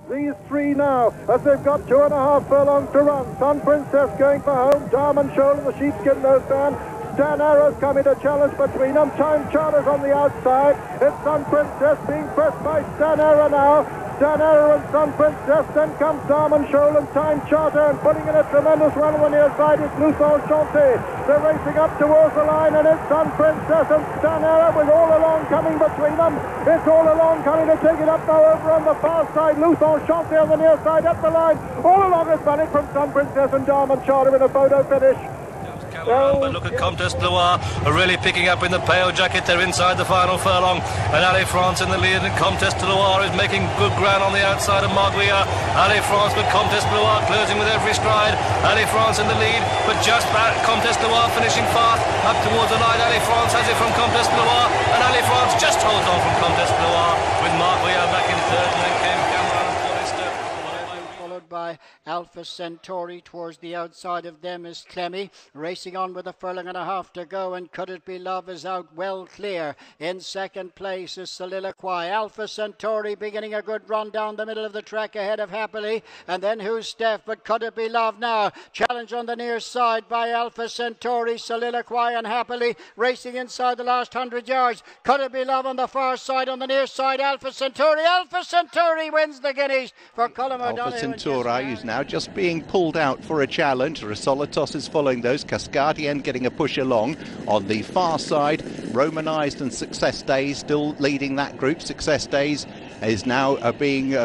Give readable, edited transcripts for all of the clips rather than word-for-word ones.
These three now, as they've got 2.5 furlongs to run. Sun Princess going for home. Diamond Shoal and the Sheepskin Noseband. Stan Arrow's coming to challenge between them. Time Charter's on the outside. It's Sun Princess being pressed by Stan Arrow now. Stan Arrow and Sun Princess. Then comes Diamond Shoal and Time Charter, and putting in a tremendous run on the near side is Lochsong. They're racing up towards the line, and it's Sun Princess and Stan Arrow with All Along coming between them. It's All Along coming to take it up now over on the far side. Lochsong on the near side up the line. All Along is running from Sun Princess and Diamond Charter in a photo finish. But look at Comtesse Blois really picking up in the pale jacket. They're inside the final furlong, and Allez France in the lead, and Comtesse Blois is making good ground on the outside of Marwell. Allez France, but Comtesse Blois closing with every stride. Allez France in the lead, but just back Comtesse Blois finishing fast up towards the line. Allez France has it from Comtesse Blois, and Allez France just holds on from Comtesse Blois with Marwell back in third, and then came Cameron and Forrester. Followed by Alpha Centauri. Towards the outside of them is Clemmy, racing on with 1.5 furlongs to go, and Could It Be Love is out well clear. In second place is Soliloquy. Alpha Centauri beginning a good run down the middle of the track ahead of Happily, and then Who's Steph, but Could It Be Love now. Challenge on the near side by Alpha Centauri, Soliloquy and Happily racing inside the last 100 yards. Could It Be Love on the far side, on the near side Alpha Centauri. Alpha Centauri wins the Guineas for Colm O'Donoghue. Alpha Centauri is now just being pulled out for a challenge. Risolitos is following those. Cascadian getting a push along. On the far side, Romanized and Success Days still leading that group. Success Days is now being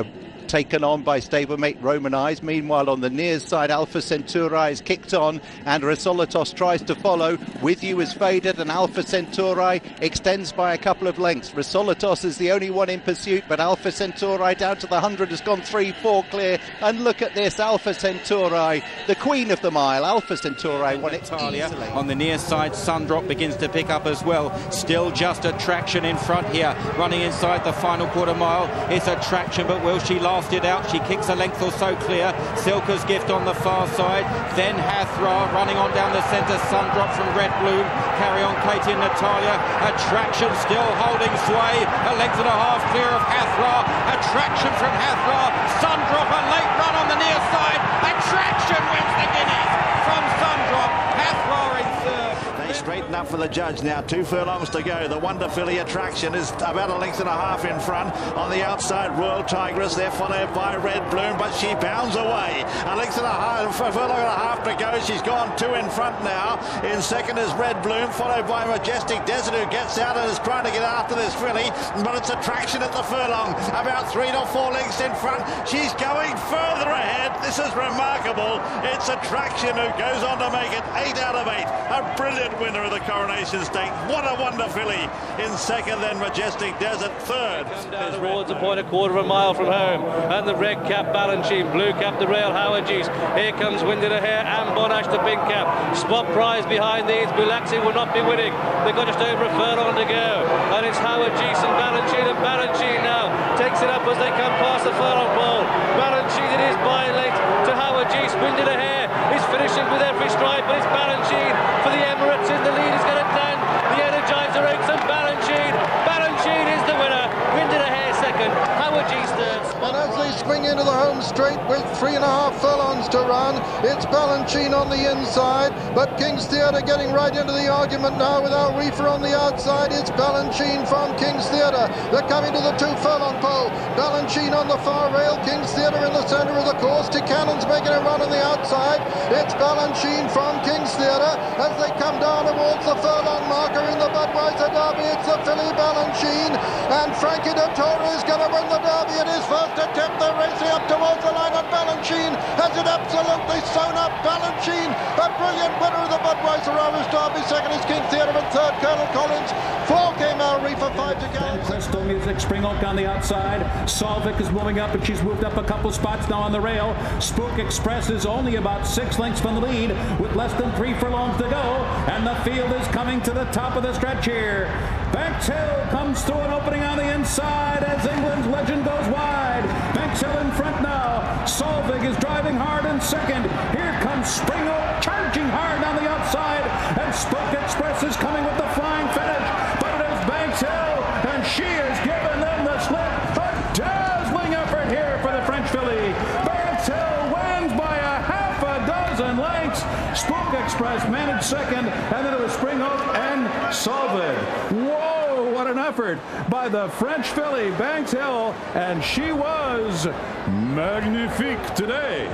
taken on by stablemate Romanized. Meanwhile, on the near side, Alpha Centauri is kicked on, and Risolitos tries to follow. With You is faded, and Alpha Centauri extends by a couple of lengths. Risolitos is the only one in pursuit, but Alpha Centauri down to the 100 has gone 3-4 clear. And look at this, Alpha Centauri, the queen of the mile. Alpha Centauri won it easily. On the near side, Sundrop begins to pick up as well. Still just a traction in front here, running inside the final quarter mile. It's a traction, but will she last it out? She kicks a length or so clear. Silka's Gift on the far side, then Hathra running on down the centre. Sundrop from Red Bloom, carry on Katie and Natalia. Attraction still holding sway, 1.5 lengths clear of Hathra. Attraction from Hathra. Sundrop, a late run on the near side. Attraction wins the Guineas from Sundrop. Hathra in third. They straighten up for the judge now. 2 furlongs to go. The Wonder Filly Attraction is about 1.5 lengths in front. On the outside, Royal Tigress. They're followed by Red Bloom, but she bounds away. 1.5 furlongs to go. She's gone 2 in front now. In second is Red Bloom, followed by Majestic Desert, who gets out and is trying to get after this filly, but it's Attraction at the furlong, about 3 to 4 lengths in front. She's going further ahead. This is remarkable. It's Attraction who goes on to make it 8 out of 8. A brilliant winner of the Coronation Stake. What a Wonder Filly. In second, then Majestic Desert. Third towards the point, 1/4 mile from home, and the red cap Balanchine, blue cap the Rail Howard Geese. Here comes Winded Hair and Bonash the pink cap. Spot prize behind these. Bulaxi will not be winning. They've got just over 1 furlong to go, and it's Howard Geese and Balanchine now takes it up as they come past the furlong pole. Balanchine, it is by length to Howard Geese. Winded Hair is finishing with every stride, but it's Balanchine for the Emirates in the lead. Is going to land the Energizer Oaks, and Balanchine is the winner. Winded Hair second, Howard Geese third. And as they swing into the home straight with 3.5 furlongs to run, it's Balanchine on the inside, but King's Theatre getting right into the argument now with Al Reefer on the outside. It's Balanchine from King's Theatre. They're coming to the 2 furlong pole. Balanchine on the far rail, King's Theatre in the centre of the course. Ticanon's making a run on the outside. It's Balanchine from King's Theatre as they come down towards the furlong marker in the Budweiser Derby. It's the filly Balanchine, and Frankie Dettori is going to win the Derby in his first attempt. They're racing up towards the line, and Balanchine has it absolutely sewn up. Balanchine, a brilliant winner of the Budweiser Irish Derby. Second is King Theatre, and third Colonel Collins. 4 came Al Reefer, 5 to go. Crystal Music, Spring Oak on the outside. Solvik is moving up, and she's moved up a couple spots now on the rail. Spook Express is only about 6 lengths from the lead with less than 3 furlongs to go, and the field is coming to the top of the stretch here. Banks Hill comes through an opening on the inside as England's Legend goes wide. Banks Hill in front now. Solvig is driving hard in second. Here comes Spring Oak charging hard on the outside, and Spook Express is coming with the flying finish, but it is Banks Hill, and she has given them the slip. A dazzling effort here French filly. Banks Hill wins by a half a dozen lengths. Spook Express managed second, and then it was Spring Oak and Solvid. Whoa, what an effort by the French filly, Banks Hill, and she was magnifique today.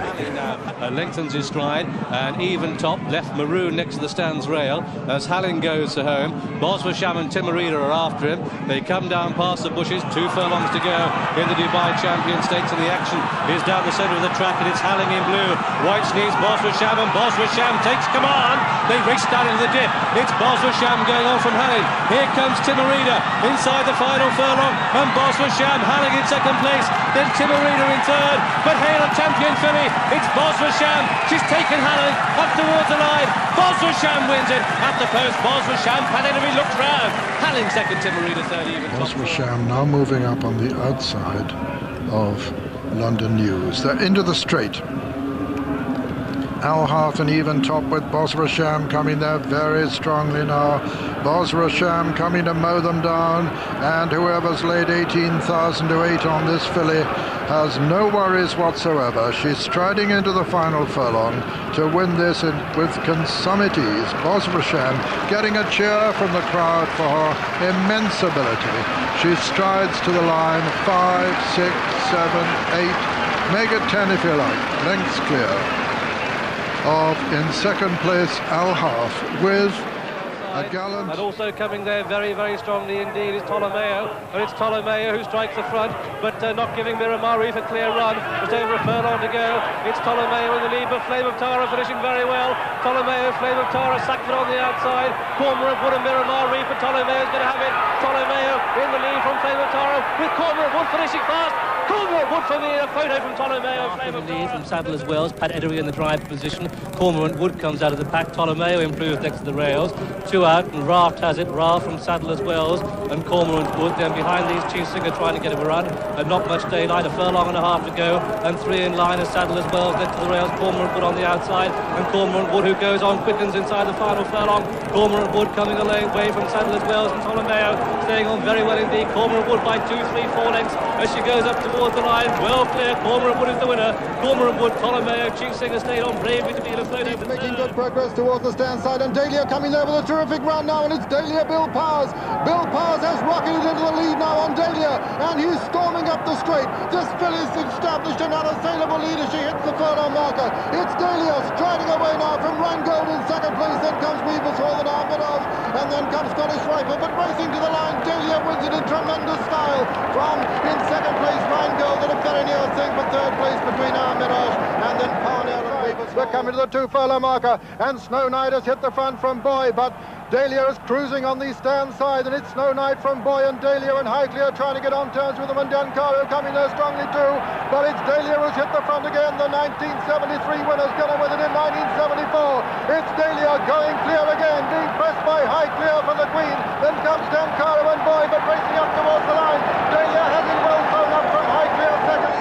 Lengthens his stride, and even top, left maroon next to the stands rail as Halling goes to home. Bosra Sham and Taghrooda are after him. They come down past the bushes, 2 furlongs to go in the Dubai Champion Stakes, and the action is down the centre of the track, and it's Halling in blue. White sneeze, Bosra Sham, and Bosra Sham takes command. They race down into the dip. It's Bosra Sham going on from Halling. Here comes Taghrooda inside the final furlong, and Bosra Sham, Halling in second place, then Taghrooda in third, but hail a champion filly. It's Bosra Sham. She's taken Halling up towards the line. Bosra Sham wins it at the post. Bosra Sham, Panettone looks round. Halling second, Taghrooda third even. Bosra Sham now moving up on the outside of London News. They're into the straight. Alharth and even top with Bosra Sham coming there very strongly now. Bosra Sham coming to mow them down, and whoever's laid 18,000 to 8 on this filly has no worries whatsoever. She's striding into the final furlong to win this with consummate ease. Bosra Sham getting a cheer from the crowd for her immense ability. She strides to the line, 5, 6, 7, 8, make it 10 if you like, lengths clear of, in second place, Alharth with a gallant. And also coming there very, very strongly indeed is Ptolomeo. And it's Ptolomeo who strikes the front, but not giving Miramari a clear run. Just over a furlong to go. It's Ptolomeo in the lead, but Flame of Tara finishing very well. Ptolomeo, Flame of Tara, Sackford on the outside. Cormorant Wood and Miramari, but Ptolemeo's going to have it. Ptolomeo in the lead from Flame of Tara, with Cormorant Wood finishing fast. Cormorant Wood for the photo from Ptolomeo. Flame of Tara from Saddle as well. Panettone in the drive position. Cormorant Wood comes out of the pack. Ptolomeo improves next to the rails. 2 out, and Raft has it. Raft from Saddle as well, and Cormorant Wood. Then behind these, Chief Singer trying to get him a run, and not much daylight. A furlong and a half to go, and 3 in line as Saddle as well next to the rails. Cormorant Wood on the outside, and Cormorant Wood, who goes on, quickens inside the final furlong. Cormorant Wood coming away from Saddle as well, and Ptolomeo staying on very well indeed. Cormorant Wood by 2, 3, 4 lengths as she goes up towards the line. Well clear. Cormorant Wood is the winner. Cormorant Wood, Ptolomeo, Chief Singer stayed on bravely to be in a photo. Making good progress towards the stand side, and Dahlia coming there with a terrific run now, and it's Dahlia Bill Powers. Bill Powers has rocketed into the lead now on Dahlia, and he's storming up the straight. This filly's established an unassailable lead as she hits the furlong marker. It's Dahlia striding away now from Rheingold in second place, then comes Weaver's Hall and Armitage, and then comes Scottish Rifle, but racing to the line, Dahlia wins it in tremendous style from, in second place, Rheingold, and a very near thing for third place between Armitage and then Parnell and Weaver's Hall. We're coming to the 2 furlong marker, and Snow Knight has hit the front from Boy, but Dahlia is cruising on the stand side, and it's Snow Knight from Boy and Dahlia and Highclere trying to get on terms with them, and Duncaro coming there strongly too, but it's Dahlia who's hit the front again. The 1973 winner's gonna win it in 1974. It's Dahlia going clear again, being pressed by Highclere for the Queen. Then comes Duncaro and Boy, but racing up towards the line. Dahlia has it well thrown up from Highclere second.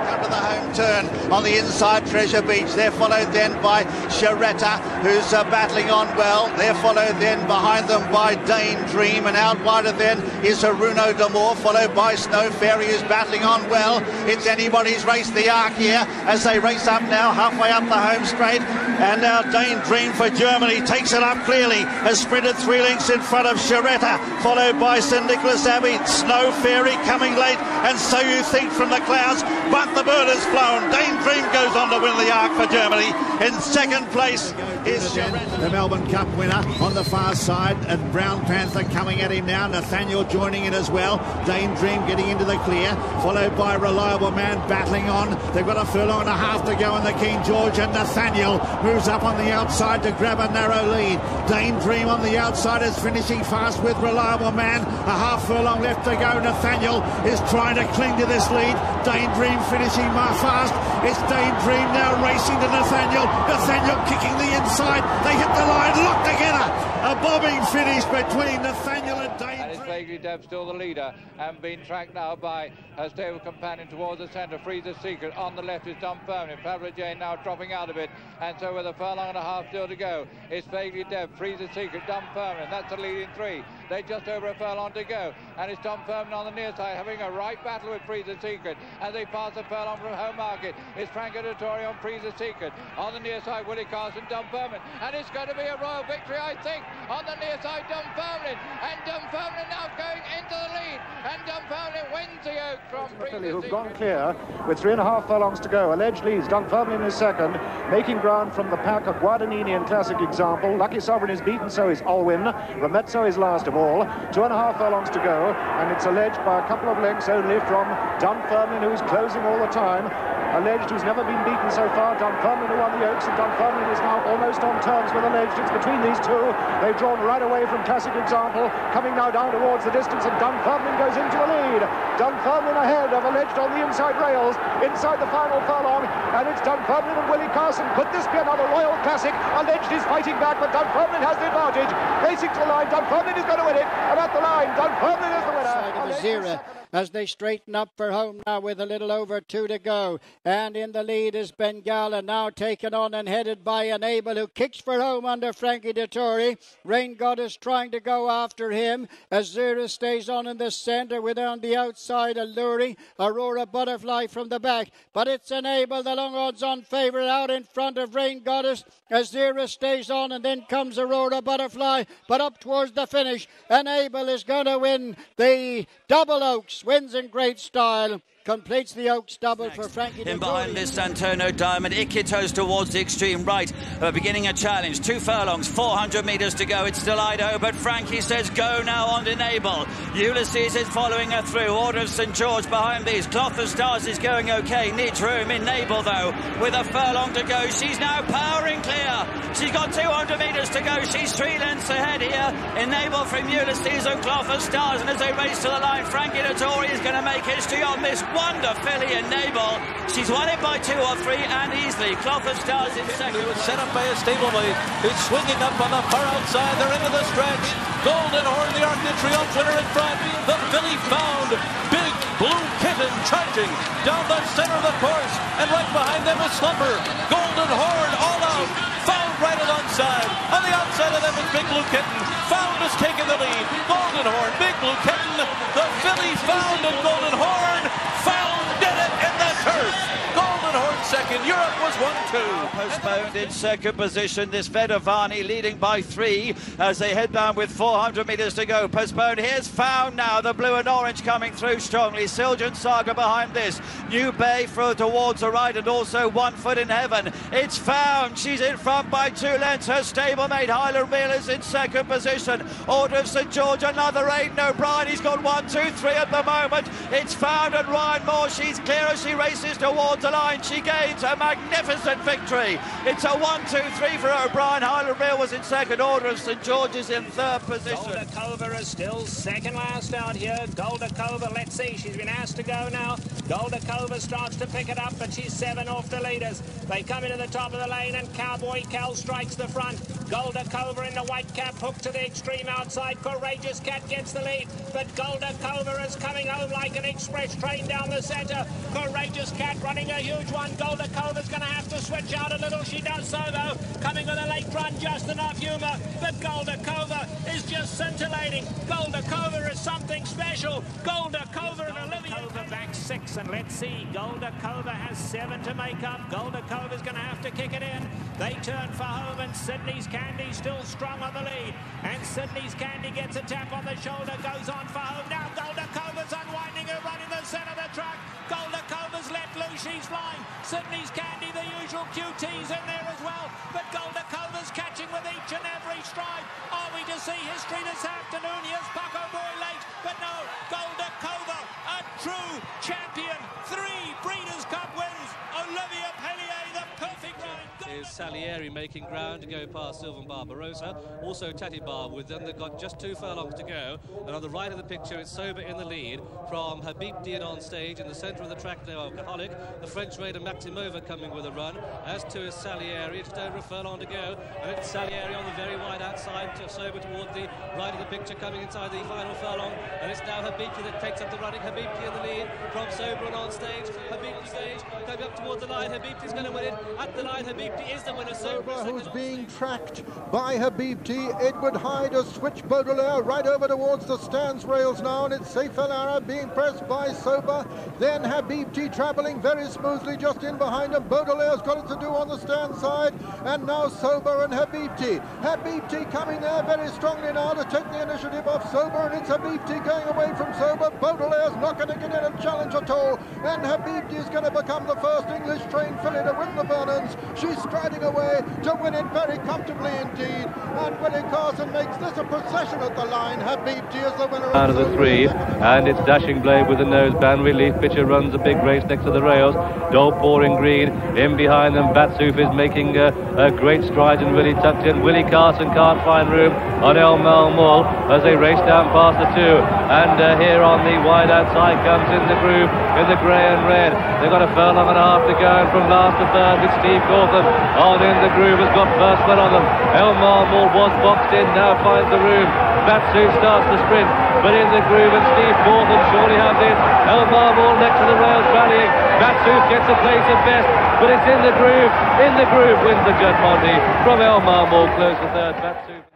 Come to the home turn on the inside, Treasure Beach. They're followed then by Sharetta, who's battling on well. They're followed then behind them by Danedream, and out wider then is Haruno Damore, followed by Snow Fairy, who's battling on well. It's anybody's race, the arc here, as they race up now, halfway up the home straight. And now Danedream for Germany takes it up clearly, has sprinted 3 lengths in front of Sharetta, followed by St Nicholas Abbey. Snow Fairy coming late, and So You Think from the clouds, but the bird has flown. Danedream goes on to win the arc for Germany. In second place is the Melbourne Cup winner on the far side, and Brown Panther coming at him now. Nathaniel joining in as well. Danedream getting into the clear, followed by Reliable Man battling on. They've got a furlong and a half to go in the King George, and Nathaniel moves up on the outside to grab a narrow lead. Danedream on the outside is finishing fast with Reliable Man. A half furlong left to go. Nathaniel is trying to cling to this lead. Danedream finishing fast. It's Danedream now racing to Nathaniel. Nathaniel kicking the inside. They hit the line, locked together. A bobbing finish between Nathaniel and Danedream. And it's Vaguely Deb still the leader, and being tracked now by her stable companion towards the centre. Freezer Secret on the left is Dunfirmline. Fabra Jane now dropping out of it, and so with a furlong and a half still to go, it's Vaguely Deb, Freezer Secret, Dunfirmline. That's the leading 3. They're just over a furlong to go, and it's Dunfirmline on the near side having a right battle with Freezer Secret as they pass a furlong from Home Market. It's Petite Etoile on Freezer Secret. On the near side, Willie Carson, Dunfirmline, and it's going to be a royal victory, I think, on the near side, Dunfirmline, and Dunfirmline now going into the lead, and Dunfirmline wins the Oak from Freezer Secret. Who've gone clear with 3.5 furlongs to go. Alleged leads. Dunfirmline is second, making ground from the pack of Guadagnini and Classic Example. Lucky Sovereign is beaten, so is Alwyn. Romezzo is last of all. 2.5 furlongs to go, and it's alleged by a couple of lengths only from Dunfirmline, who's closing all the time. Alleged, who's never been beaten so far. Dunfirmline who won the Oaks, and Dunfirmline is now almost on terms with Alleged. It's between these two. They've drawn right away from Classic Example, coming now down towards the distance, and Dunfirmline goes into the lead. Dunfirmline ahead of Alleged on the inside rails, inside the final furlong, and it's Dunfirmline and Willie Carson. Could this be another Royal Classic? Alleged is fighting back, but Dunfirmline has the advantage. Racing to the line, Dunfirmline is going to win it, and at the line, Dunfirmline is the winner. As they straighten up for home now with a little over 2 to go. And in the lead is Bengala, now taken on and headed by Enable, who kicks for home under Frankie Dettori. Rain Goddess trying to go after him. Azura stays on in the centre with on the outside alluring Aurora Butterfly from the back. But it's Enable, the long odds on favourite, out in front of Rain Goddess. Azura stays on, and then comes Aurora Butterfly. But up towards the finish, Enable is going to win the Double Oaks. Wins in great style. Completes the Oaks double for Frankie. In behind this Santono Diamond, Ikito's towards the extreme right, beginning a challenge. 2 furlongs, 400 metres to go. It's still Idaho, but Frankie says go now on Enable. Ulysses is following her through. Order of St George behind these. Cloth of Stars is going okay. Needs room. Enable though, with a furlong to go. She's now powering clear. She's got 200 metres to go. She's 3 lengths ahead here. Enable from Ulysses and Cloth of Stars, and as they race to the line, Frankie Dettori is going to make history on this wonder filly Enable. She's won it by 2 or 3 and easily. Cloth of Stars in second. It was set up by a stablemate who's swinging up on the far outside. They're into the stretch. Golden Horn, the Arc de Triomphe winner in front. The filly found. Big Blue Kitten charging down the center of the course, and right behind them is Slumber. Golden Horn all out. Found right alongside. On the outside of them is Big Blue Kitten. Found has taken the lead. Golden Horn, Big Blue Kitten. The filly found, and Golden Horn found did it in the turf. Golden Horn second. Europe was 1-2. Postponed in second position. This Vedavani leading by 3 as they head down with 400 metres to go. Postponed. Here's Found now. The blue and orange coming through strongly. Siljan Saga behind this. New Bay through towards the right, and also 1 foot in heaven. It's Found. She's in front by 2 lengths. Her stablemate Highland Reel is in second position. Order of St George, another Aidan O'Brien. He's got 1, 2, 3 at the moment. It's Found and Ryan Moore. She's clear as she races towards the line. She gains a magnificent victory. It's a 1, 2, 3 for O'Brien. Highland Reel was in second. Order of St George is in third position. Goldikova is still second last out here. Goldikova, let's see, she's been asked to go now. Goldikova starts to pick it up, but she's 7 off the leaders. They come into the top of the lane, and Cowboy Cal strikes the front. Goldikova in the white cap, hooked to the extreme outside. Courageous Cat gets the lead, but Goldikova is coming home like an express train down the centre. Courageous Cat running a huge one. Goldikova's going to have to switch out a little. She does so though, coming with a late run, just enough humour, but Goldikova is just scintillating. Goldikova is something special. Goldikova and Olivia back 6, and let's see, Goldikova has 7 to make up. Goldikova's going to have to kick it in. They turn for home, and Sydney's Candy still strong on the lead, and Sydney's Candy gets a tap on the shoulder, goes on for home. Now Goldikova's unwinding her run in the centre of the track. Goldikova's let loose, she's flying. Sydney's Candy, the usual QT's in there as well, but Goldikova's catching with each and every stride. Are we to see history this afternoon? Here's Paco Boy late, but no, Goldikova, a true champion. 3 Breeders' Cup wins. Olivia Pellier, the perfect ride. Is Salieri making ground to go past Sylvan Barbarossa. Also Tatibar with them. They've got just 2 furlongs to go. And on the right of the picture, it's Sober in the lead from Habibti and on stage. In the centre of the track now, Alcoholic. The French raider Maximova coming with a run. As to is Salieri. Just over a furlong to go. And it's Salieri on the very wide outside. Sober toward the right of the picture, coming inside the final furlong. And it's now Habibti that takes up the running. Habibti in the lead from Sober and on stage. Habibti stage. Coming up towards the line. Habibti's going to win it. At the line, Habibti is the winner. Soba, who's being tracked by Habibti. Edward Hyde has switched Baudelaire right over towards the stands rails now, and it's Saif El Arab being pressed by Soba. Then Habibti travelling very smoothly just in behind him. Baudelaire's got it to do on the stand side, and now Soba and Habibti. Habibti coming there very strongly now to take the initiative off Soba, and it's Habibti going away from Soba. Baudelaire's not going to get in and challenge at all, and Habibti is going to become the first English-trained filly to win the Vernons. She's striding away to win it very comfortably indeed, and Willie Carson makes this a procession at the line. Habibti is the winner out of the three, and it's Dashing Blade with the nose. Ban Relief Pitcher runs a big race next to the rails. Dog Boring Green in behind them. Batsoof is making a great stride and really tucked in. Willie Carson can't find room on El Malmol as they race down past the two, and here on the wide outside comes in the groove in the grey and red. They've got a furlong and a half to go, and from last to third with Steve Cawthon on in the groove has got first one on them. El Malmol was boxed in, now finds the room. Batsoof starts the sprint, but in the groove, and Steve Cawthon surely has it. El Malmol next to the rails rallying. Batsoof gets a place at best, but it's in the groove. In the groove wins the Judd Monty from El Malmol, close to third. Batsoof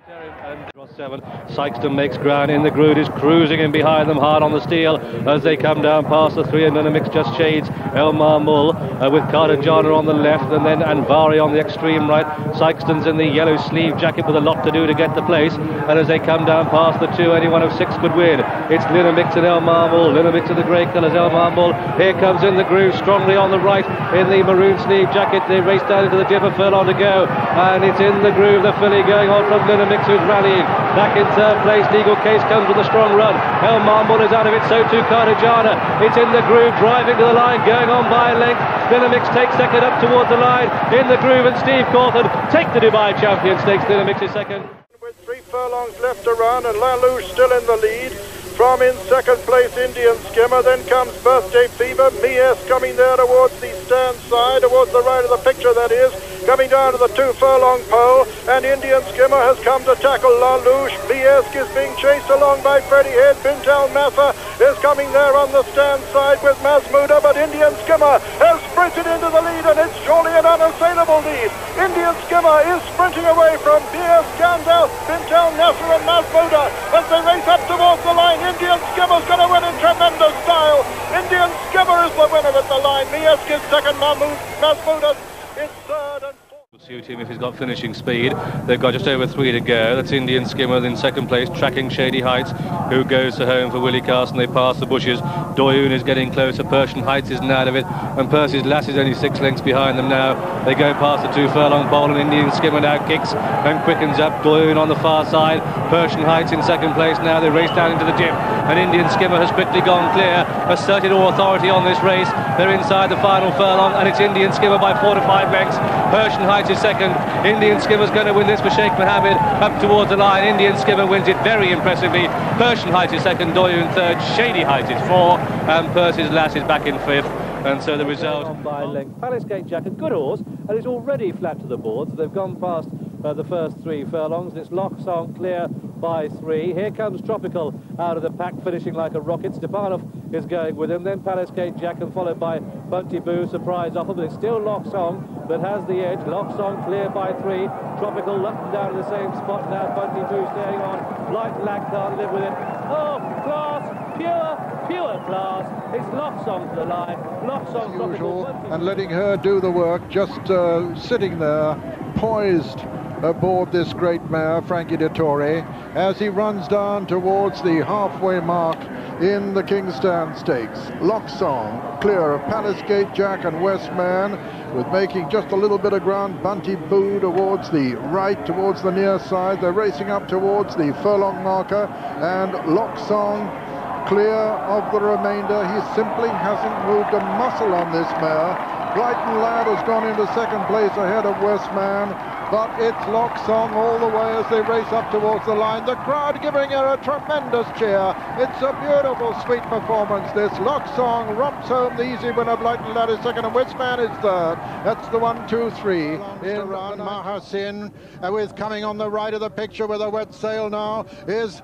and Ross 7. Sykeston makes ground in the groove, is cruising in behind them hard on the steel as they come down past the three, and then a mix just shades El Marmul with Cartagena on the left, and then Anvari on the extreme right. Sykeston's in the yellow sleeve jacket with a lot to do to get the place, and as they come down past the two, any one of six could win. It's Linamix and El Marmul. Linamix in the grey colours, El Marmul here comes in the groove strongly on the right in the maroon sleeve jacket. They race down into the dip, a furlong to go, and it's in the groove, the filly going on from Linamix, who's rallying back in third place. Legal Case comes with a strong run. El Marmul is out of it, so too Cartagena. It's in the groove, driving to the line, going on by a length. Linamix takes second up towards the line in the groove, and Steve Cawthon take the Dubai Champion Stakes. Linamix is second. With 3 furlongs left to run, and Lalouche still in the lead. From in second place, Indian Skimmer. Then comes Birthday Fever. Miesque coming there towards the stand side, towards the right of the picture, that is. Coming down to the 2 furlong pole, and Indian Skimmer has come to tackle Lalouche. Miesque is being chased along by Freddie Head. Bintel Massa is coming there on the stand side with Masmuda, but Indian Skimmer has sprinted into the lead, and it's surely an unassailable lead. Indian Skimmer is sprinting away from Miesque, Gandalf, Bintel Nasser and Masmuda as they race up towards the line. Indian Skimmer's going to win in tremendous style. Indian Skimmer is the winner at the line. Miesque is second, Masmuda is third, and will suit him if he's got finishing speed. They've got just over 3 to go. That's Indian Skimmer in second place, tracking Shady Heights, who goes to home for Willie Carson. They pass the bushes. Doyoon is getting closer. Persian Heights isn't out of it, and Percy's Lass is only 6 lengths behind them now. They go past the 2 furlong pole, and Indian Skimmer now kicks and quickens up. Doyoon on the far side. Persian Heights in second place now. They race down into the dip, and Indian Skimmer has quickly gone clear, asserted all authority on this race. They're inside the final furlong, and it's Indian Skimmer by 4 to 5 lengths. Persian Heights is second. Indian Skimmer's going to win this for Sheikh Mohammed up towards the line. Indian Skimmer wins it very impressively. Persian Heights is second, Doyoon third, Shady Heights is 4, and Percy's Lass is back in 5th. And so the result on by length. Palace Gate Jack, a good horse, and it's already flat to the boards. They've gone past the first 3 furlongs, and it's Lochsong clear by 3. Here comes Tropical out of the pack, finishing like a rocket. Stepanov is going with him, then Palace Gate Jack, and followed by Bunty Boo, surprise offer, but it's still Lochsong that has the edge. Lochsong clear by 3. Tropical up and down to the same spot now. Bunty Boo staying on. Light Lack can't live with it. Oh, class, pure class. It's Lochsong to the line. Lochsong, Tropical, and letting her do the work, just sitting there, poised aboard this great mare, Frankie Dettori, as he runs down towards the halfway mark in the Kingstown Stakes. Lochsong clear of Palace Gate Jack and Westman, with making just a little bit of ground. Bunty Boo towards the right, towards the near side. They're racing up towards the furlong marker, and Lochsong clear of the remainder. He simply hasn't moved a muscle on this mare. Brighton Lad has gone into second place ahead of Westman, but it's Lochsong all the way as they race up towards the line. The crowd giving her a tremendous cheer. It's a beautiful, sweet performance, this. Lochsong romps home the easy winner. Brighton Lad is second, and Westman is third. That's the 1, 2, 3. In Mahasin, with coming on the right of the picture with a wet sail now is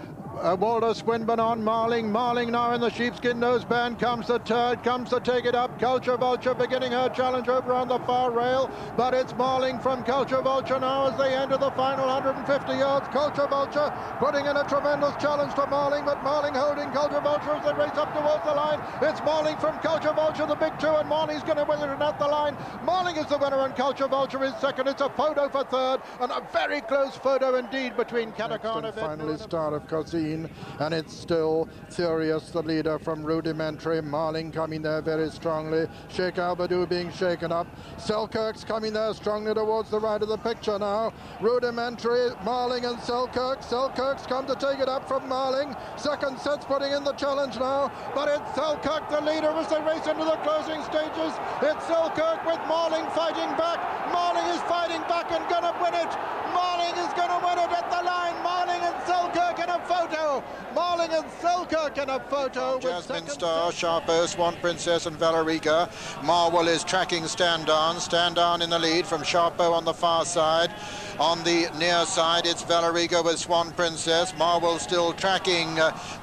Walter Swinburne on Marling. Marling now in the sheepskin noseband. Comes the third, comes to take it up. Culture Vulture beginning her challenge over on the far rail. But it's Marling from Culture Vulture now as they enter the final 150 yards. Culture Vulture putting in a tremendous challenge to Marling, but Marling holding Culture Vulture as they race up towards the line. It's Marling from Culture Vulture, the big two, and Marling's going to win it at the line. Marling is the winner and Culture Vulture is second. It's a photo for third, and a very close photo indeed between Katakana. Finally start of Cosine, and it's still Furious, the leader from Rudimentary. Marling coming there very strongly. Sheikh Albadou being shaken up. Selkirk's coming there strongly towards the right of the picture now. Rudimentary, Marling and Selkirk. Selkirk's come to take it up from Marling. Second set's putting in the challenge now, but it's Selkirk the leader as they race into the closing stages. It's Selkirk with Marling fighting back. Marling is fighting back and gonna win it. Marling is gonna win it at the line. Marling and Selkirk in a photo. Marling and Selkirk in a photo. Jasmine Star, Sharpo, Swan Princess and Valerica. Marwell is tracking Standon. Standon in the lead from Sharpo on the far side. On the near side, it's Valerica with Swan Princess. Marwell still tracking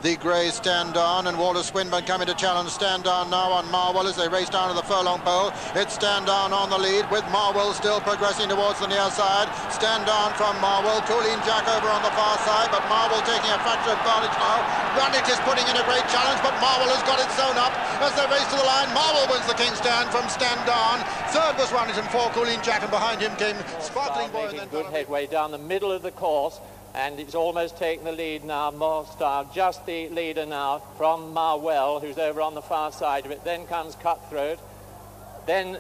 the grey Standon, and Walter Swinburne coming to challenge Standon now on Marwell as they race down to the furlong pole. It's Standon on the lead with Marwell still progressing towards the near side. Standon from Marwell. Colleen Jack over on the far side, but Marwell taking a factor advantage now. Runich is putting in a great challenge, but Marwell has got it sewn up as they race to the line. Marwell wins the King's Stand from Standon. Third was Runich and four Colleen Jack, and behind him came Sparkling Boy. And then good headway down the middle of the course, and it's almost taken the lead now. Morstar, just the leader now from Marwell, who's over on the far side of it. Then comes Cutthroat. Then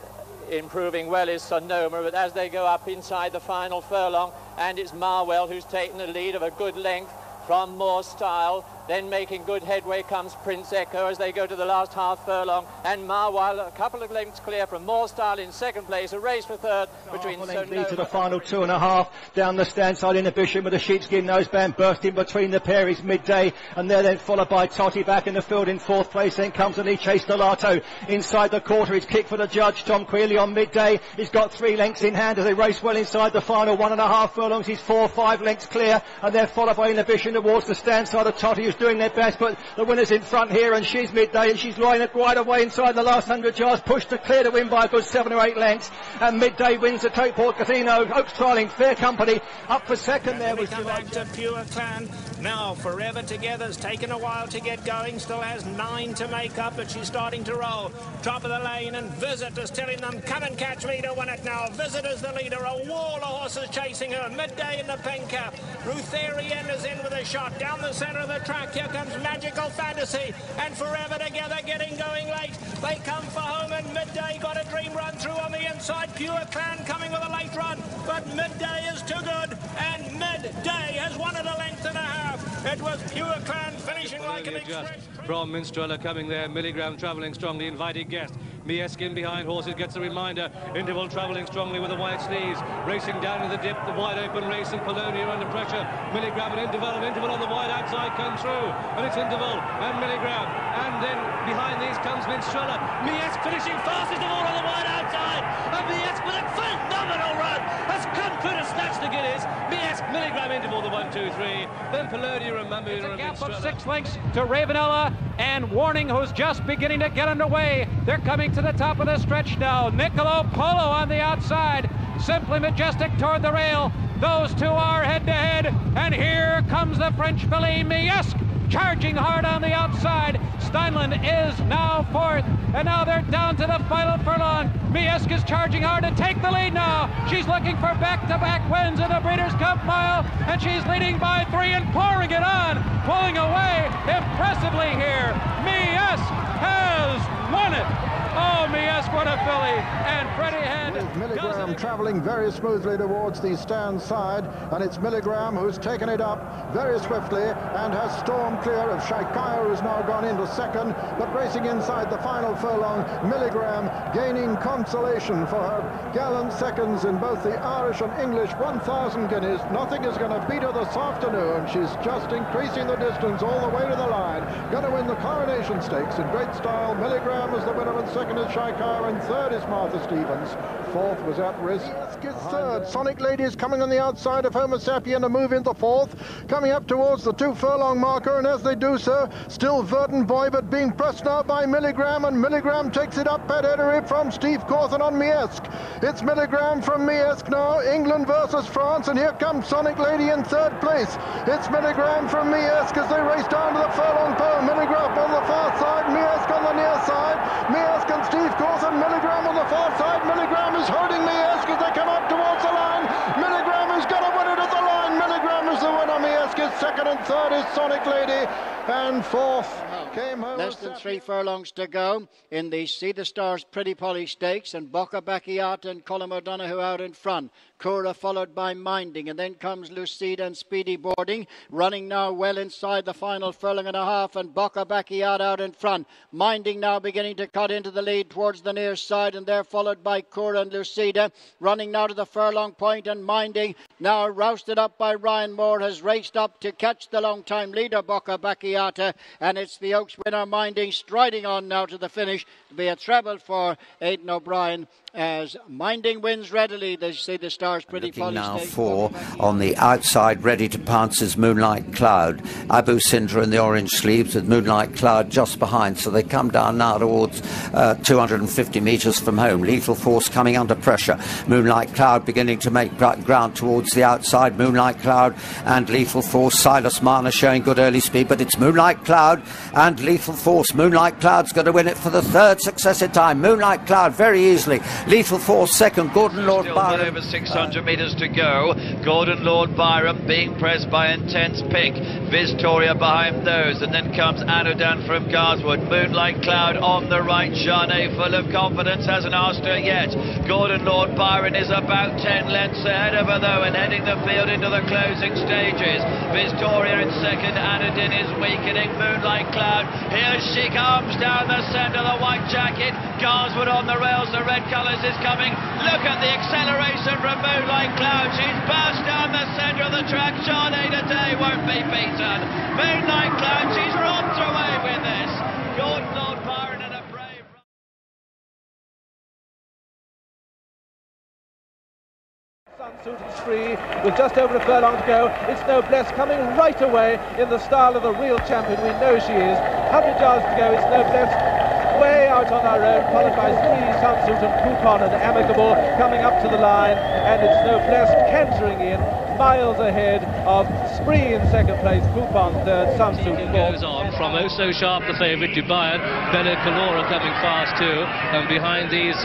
improving well is Sonoma, but as they go up inside the final furlong, and it's Marwell who's taken the lead of a good length from More Style. Then making good headway comes Prince Echo as they go to the last half furlong, and Marwell a couple of lengths clear from More Style in second place. A race for third between lead to the final 2.5 down the stand side. Inhibition with a sheepskin noseband bursting between the pair is Midday, and they're then followed by Totty back in the field in fourth place. Then comes an Iche Stellato inside the quarter. It's kicked for the judge. Tom Quealy on Midday. He's got 3 lengths in hand as they race well inside the final 1.5 furlongs. He's 4-5 lengths clear, and they're followed by Inhibition towards the stand side of Totty, who's doing their best, but the winner's in front here, and she's Midday, and she's lying right away inside the last 100 yards, pushed to clear to win by a good 7 or 8 lengths, and Midday wins the Topeport Casino. Oaks trialling Fair Company up for second there. We come back to Pure Clan now. Forever Together's taken a while to get going, still has 9 to make up, but she's starting to roll. Top of the lane, and Visitors telling them, come and catch me to win it now. Visitors the leader, a wall of horses chasing her. Midday in the pink cap. Rutherian is in with a shot down the centre of the track. Here comes Magical Fantasy, and Forever Together getting going late. They come for home, and Midday got a dream run through on the inside. Pure Clan coming with a late run, but Midday is too good, and Midday has won it a length and a half. It was Pure Clan finishing like an express. From Minstrella coming there, Milligram travelling strongly, inviting guest. Miesque in behind horses gets a reminder. Interval travelling strongly with the white sleeves, racing down to the dip, the wide open race, and Polonia under pressure. Milligram and Interval on the wide outside come through, and it's Interval and Milligram, and then behind these comes Minstrella. Miesque finishing fastest of all on the wide outside, and Miesque with a phenomenal run has come through to snatch the Guineas. Miesque, Milligram, Interval, the 1, 2, 3, then Polonia and Mammoon. It's a gap of 6 lengths to Ravenella and Warning, who's just beginning to get underway. They're coming to the top of the stretch now. Niccolo Polo on the outside, Simply Majestic toward the rail. Those two are head-to-head, and here comes the French filly Miesque, charging hard on the outside. Steinlen is now fourth, and now they're down to the final furlong. Miesque is charging hard to take the lead now. She's looking for back-to-back wins in the Breeders' Cup Mile, and she's leading by 3 and pouring it on, pulling away impressively here. Miesque has won it. Oh, Miesque, what a filly, and Freddie Head. Milligram travelling very smoothly towards the stand side, and it's Milligram who's taken it up very swiftly and has stormed clear of Shaikaya, who's now gone into second, but racing inside the final furlong, Milligram gaining consolation for her gallant seconds in both the Irish and English 1,000 guineas. Nothing is going to beat her this afternoon. She's just increasing the distance all the way to the line. Going to win the Coronation Stakes in great style. Milligram is the winner, and second second is Shaikar, and third is Martha Stevens. Fourth was at risk. Miesque is third. Sonic Lady is coming on the outside of Homo Sapien to move into fourth, coming up towards the 2 furlong marker, and as they do so, still Verdun Boy, but being pressed now by Milligram, and Milligram takes it up at Edery from Steve Cawthon on Miesque. It's Milligram from Miesque now, England versus France, and here comes Sonic Lady in third place. It's Milligram from Miesque as they race down to the furlong pole. Milligram on the far side, Miesque on the near side. Miesque and Steve Cawthon, Milligram on the far side. Milligram is hurting Miesque as they come up towards the line. Milligram has got to win it at the line. Milligram is the winner. Miesque is second, and third is Sonic Lady, and fourth came home. Less than 3 furlongs to go in the See the Stars Pretty Polly Stakes, and Boca Bacchiata and Colm O'Donoghue out in front. Cura followed by Minding, and then comes Lucida and Speedy Boarding, running now well inside the final furlong and a half, and Boca Bacchiata out in front. Minding now beginning to cut into the lead towards the near side, and they're followed by Cura and Lucida, running now to the furlong point, and Minding, now rousted up by Ryan Moore, has raced up to catch the long-time leader, Boca Bacchiata, and it's the Oaks winner, Minding, striding on now to the finish. To be a treble for Aidan O'Brien, as Minding wins readily. They say the Stars Pretty Polly now Stakes. For on the outside, ready to pounce is Moonlight Cloud. Abu Sindra in the orange sleeves with Moonlight Cloud just behind, so they come down now towards 250 metres from home. Lethal Force coming under pressure. Moonlight Cloud beginning to make ground towards the outside. Moonlight Cloud and Lethal Force. Silas Marner showing good early speed, but it's Moonlight Cloud and Lethal Force. Moonlight Cloud's going to win it for the third successive time. Moonlight Cloud very easily. Lethal Force second. Gordon Lord Byron. Over 600 metres to go. Gordon Lord Byron being pressed by Intense Pink. Victoria behind those, and then comes Anodan from Garswood. Moonlight Cloud on the right. Jeanne, full of confidence, hasn't asked her yet. Gordon Lord Byron is about 10 lengths ahead of her though, and heading the field into the closing stages. Victoria in second. Anodan is weakening. Moonlight Cloud, here she comes down the centre, the white jacket. Garswood on the rails, the red colours is coming. Look at the acceleration from Moonlight Cloud. She's burst down the centre of the track. Jeanne today won't be beaten. Moonlight Cloud, she's romped away with this. Gordon Lord Byron and a brave run. Sunsuit is free with just over a furlong to go. It's Noblesse coming right away in the style of the real champion. We know she is. 100 yards to go. It's Noblesse way out on our own, followed by Spree, Sunsuit and Coupon and Amicable coming up to the line, and it's Noblesse cantering in miles ahead of Spree in second place, Coupon third, Sunsuit fourth. Goes on from Oh So Sharp, the favourite, Dubayan, Bella Calora coming fast too, and behind these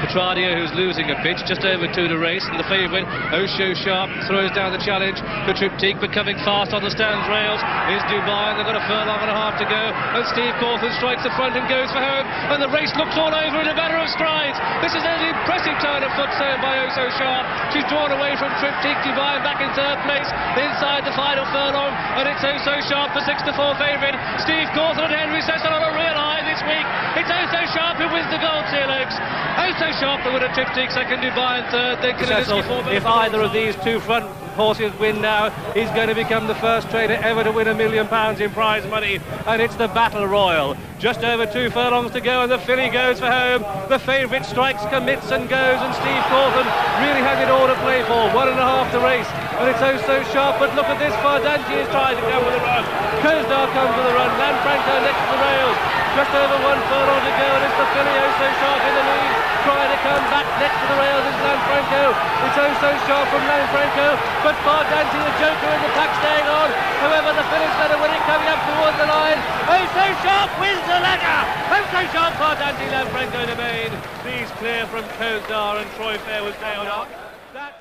Petradio, who's losing a bit, just over 2 to race, and the favourite Oh So Sharp throws down the challenge for Triptyque, but coming fast on the stands rails is Dubayan. They've got a furlong and a half to go, and Steve Cawthon strikes the front and goes for home, and the race looks all over in a matter of strides. This is an impressive turn of foot shown by Oh So Sharp. She's drawn away from Triptyque. Dubayan back in third place inside the final furlong, and it's Oh So Sharp, the 6-4 favourite. Steve Cawthon and Henry Cecil on a real high this week. It's Oh So Sharp who wins the Gold Seal Oaks. Oh So Sharp, the winner, Triptyque second, Dubayan third, then Cecil. If either of these two front horses win now, he's going to become the first trainer ever to win £1 million in prize money, and it's the Battle Royal. Just over 2 furlongs to go, and the filly goes for home. The favourite strikes, commits and goes, and Steve Cawthon really has it all to play for. 1.5 to race, and it's Oh So Sharp, but look at this, Fardanti is trying to come with a run. Kozdar comes with a run, Lanfranco next to the rails. Just over 1 furlong to go, and it's the filly Oh So Sharp in the lead. Trying to come back next to the rails is Lanfranco. It's Oh So Sharp from Lanfranco, but Fardanti, the joker in the pack, staying on. However, the filly's going to win it coming up towards the line. Oh So Sharp wins the ladder. Oh So Sharp, Fardanti, Lanfranco to main. These clear from Kozdar, and Troy Fair was nailed up.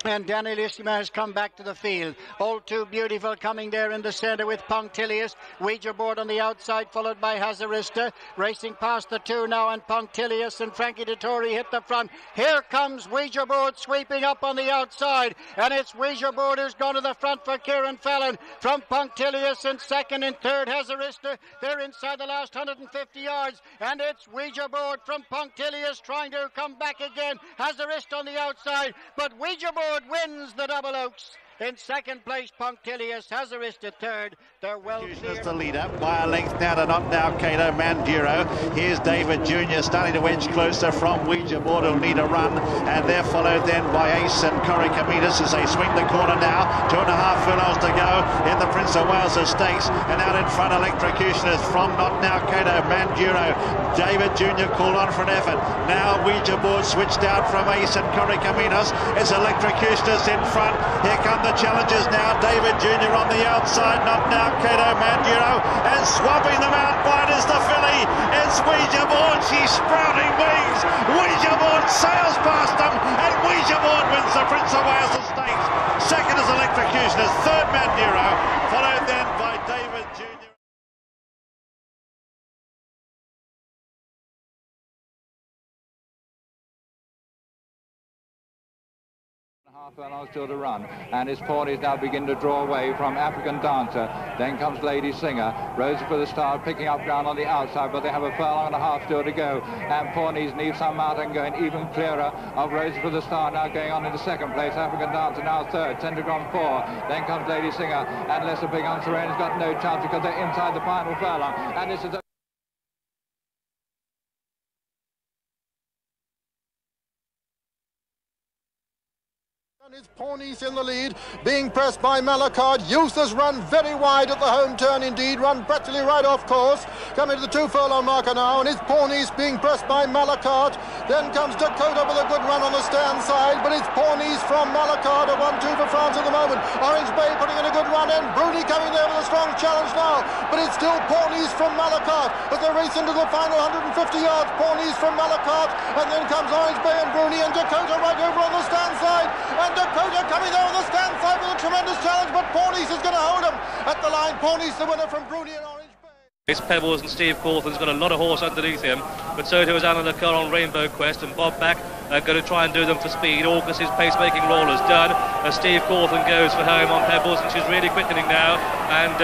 And Danelissima has come back to the field. All Too Beautiful coming there in the centre with Punctilious. Ouija Board on the outside, followed by Hazarista. Racing past the 2 now, and Punctilious and Frankie Dettori hit the front. Here comes Ouija Board sweeping up on the outside. And it's Ouija Board who's gone to the front for Kieran Fallon. From Punctilious in second, and third Hazarista. They're inside the last 150 yards. And it's Ouija Board from Punctilious trying to come back again. Hazarista on the outside. But Ouija Board wins the Double Oaks. In second place, Punctilious has arrested third. They're well clear. The leader by a length now to Not Now Cato Manduro. Here's David Jr. starting to edge closer from Ouija Board, who'll need a run, and they're followed then by Ace and Corricamitas as they swing the corner now. 2.5 furlongs to go in the Prince of Wales Stakes, and out in front Electrocutionist from Not Now Cato Manduro. David Jr. called on for an effort. Now Ouija Board switched out from Ace and Corricamitas. It's Electrocutionist in front. Here come the challengers now. David Jr. on the outside. Not Now Cato Manduro, and swapping them out wide is the filly. It's Ouija Board. She's sprouting wings. Ouija Board sails past them, and Ouija Board wins the Prince of Wales Stakes. Second is Electrocutionist. Third Manduro, followed then by David Jr. Half furlongs still to run, and his Pawneese now begin to draw away from African Dancer. Then comes Lady Singer. Rosa for the Star picking up ground on the outside, but they have a furlong and a half still to go. And Pawneese leave some mountain going even clearer of Rosa for the Star, now going on into second place. African Dancer now third. Centauri 4. Then comes Lady Singer, and Lesser Big on Serene has got no chance because they're inside the final furlong. And this is a It's Pawneese in the lead, being pressed by Malacard. Eustace run very wide at the home turn indeed, run practically right off course. Coming to the 2 furlong marker now, and it's Pawneese being pressed by Malacard. Then comes Dakota with a good run on the stand side, but it's Pawneese from Malacard, a 1-2 for France at the moment. Orange Bay putting in a good run, and Bruni coming there with a strong challenge now, but it's still Pawneese from Malacard as they race into the final 150 yards. Pawneese from Malacard, and then comes Orange Bay and Bruni, and Dakota right over on the stand side, and Dakota coming there on the stand side with a tremendous challenge, but Pawneese is going to hold him at the line. Pawneese the winner from Bruni and Orange Bay. It's Pebbles, and Steve Cawthon's got a lot of horse underneath him, but so too is Alan Leclerc on Rainbow Quest, and Bob Back going to try and do them for speed. August's pacemaking roller's done as Steve Cawthon goes for home on Pebbles, and she's really quickening now, and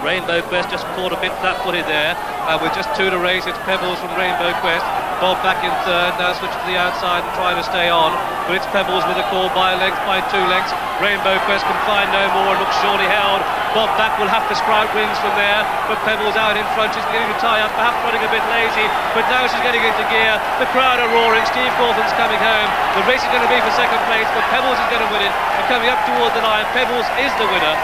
Rainbow Quest just caught a bit flat-footed there. With just 2 to race, it's Pebbles from Rainbow Quest. Bob back in third, now switching to the outside and trying to stay on. But it's Pebbles with a call by a length, by 2 lengths. Rainbow Quest can find no more and looks surely held. Bob back will have to sprout wings from there, but Pebbles out in front. She's beginning to tie up, perhaps running a bit lazy, but now she's getting into gear. The crowd are roaring. Steve Cawthon's coming home. The race is going to be for second place, but Pebbles is going to win it. And coming up towards the line, Pebbles is the winner.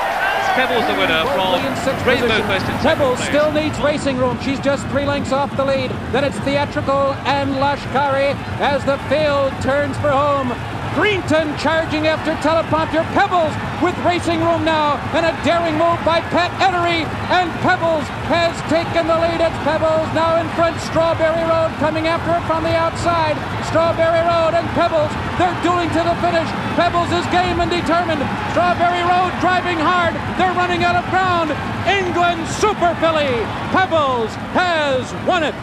Pebbles the winner from Rainbow Quest. Pebbles still needs racing room. She's just 3 lengths off the lead. Then it's Theatrical and Lashkari as the field turns for home. Greenton charging after teleprompter. Pebbles with racing room now, and a daring move by Pat Ettery, and Pebbles has taken the lead. It's Pebbles now in front. Strawberry Road coming after her from the outside. Strawberry Road and Pebbles, they're dueling to the finish. Pebbles is game and determined. Strawberry Road driving hard. They're running out of ground. England Super Filly. Pebbles has won it.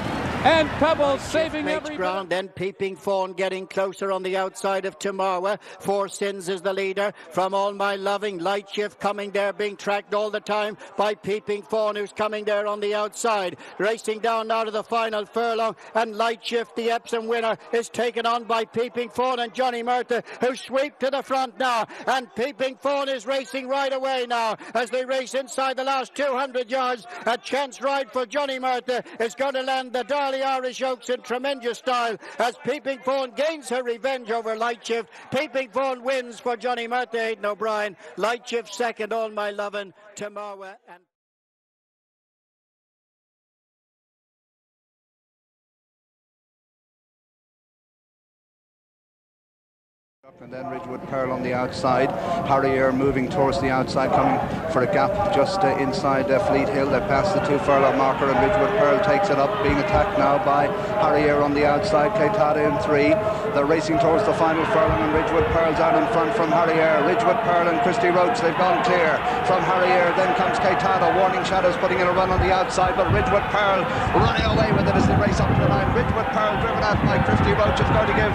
And Pebbles saving every ground. Then Peeping Fawn getting closer on the outside of Tamarwa. Four Sins is the leader from All My Loving. Light Shift coming there, being tracked all the time by Peeping Fawn, who's coming there on the outside. Racing down now to the final furlong, and Light Shift, the Epsom winner, is taken on by Peeping Fawn and Johnny Murtha, who sweep to the front now. And Peeping Fawn is racing right away now as they race inside the last 200 yards. A chance ride for Johnny Murtha is going to land the Dahlia Irish Oaks in tremendous style as Peeping Fawn gains her revenge over Light Shift. Peeping Fawn wins for Johnny Murtha, Aidan O'Brien. Light Shift second, All My Lovin', Tamarwa and and then Ridgewood Pearl on the outside. Harrier moving towards the outside, coming for a gap just inside Fleet Hill. They pass the 2 furlong marker, and Ridgewood Pearl takes it up, being attacked now by Harrier on the outside. Ketada in 3. They're racing towards the final furlong, and Ridgewood Pearl's out in front from Harrier. Ridgewood Pearl and Christy Roach, they've gone clear from Harrier. Then comes Ketada. Warning Shadows putting in a run on the outside, but Ridgewood Pearl running away with it as they race up to the line. Ridgewood Pearl driven out by Christy Roach is going to give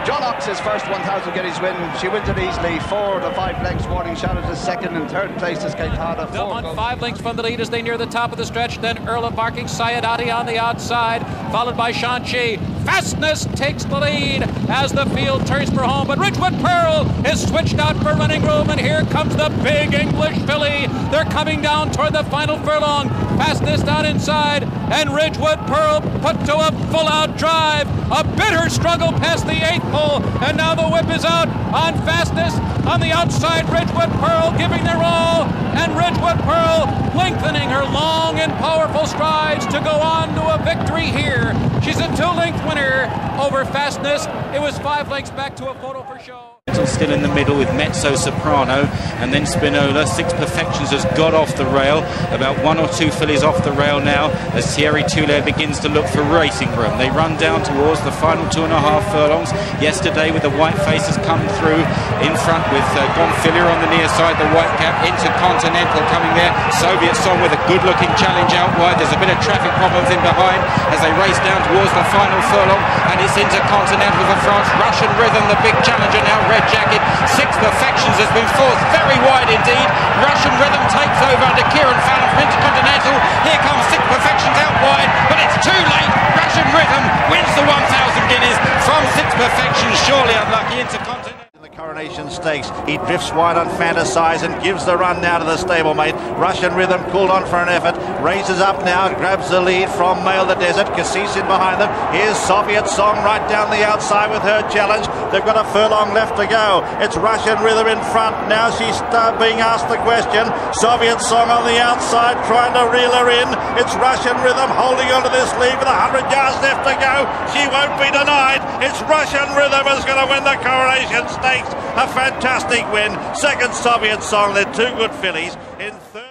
John Ox his first 1,000 guineas win. She wins it easily. 4 to 5 lengths. Warning Shadows is second, and third place is Ketada. On 5 lengths from the lead as they near the top of the stretch. Then Earl of Barking, Sayyedati on the outside, followed by Shanchi. Fastness takes the lead as the field turns for home, but Ridgewood Pearl is switched out for running room, and here comes the big English filly. They're coming down toward the final furlong. Fastness down inside, and Ridgewood Pearl put to a full-out drive. A bitter struggle past the 8th hole, and now the whip is out on Fastness. On the outside, Ridgewood Pearl giving their all, and Ridgewood Pearl lengthening her long and powerful strides to go on to a victory here. She's a 2-length winner over Fastness. It was 5 lengths back to a photo for show. Still in the middle with Mezzo Soprano and then Spinola. Six Perfections has got off the rail. About 1 or 2 fillies off the rail now as Thierry Toulet begins to look for racing room. They run down towards the final 2.5 furlongs. Yesterday with the white faces come through in front with Gonfilia on the near side, the white cap. Intercontinental coming there. Soviet Song with a good looking challenge out wide. There's a bit of traffic problems in behind as they race down towards the final furlong, and it's Intercontinental for France. Russian Rhythm, the big challenger now, red jacket. Six Perfections has been forced very wide indeed. Russian Rhythm takes over under Kieran Fallon from Intercontinental. Here comes Six Perfections out wide, but it's too late. Russian Rhythm wins the 1,000 guineas from Six Perfections. Surely unlucky Intercontinental. Coronation Stakes. He drifts wide on Fantasize and gives the run now to the stablemate. Russian Rhythm cooled on for an effort. Raises up now, grabs the lead from Mail the Desert. Cassis in behind them. Here's Soviet Song right down the outside with her challenge. They've got a furlong left to go. It's Russian Rhythm in front. Now she's being asked the question. Soviet Song on the outside trying to reel her in. It's Russian Rhythm holding onto this lead with 100 yards left to go. She won't be denied. It's Russian Rhythm is going to win the Coronation Stakes. A fantastic win. Second Soviet Song. They're 2 good fillies. In third.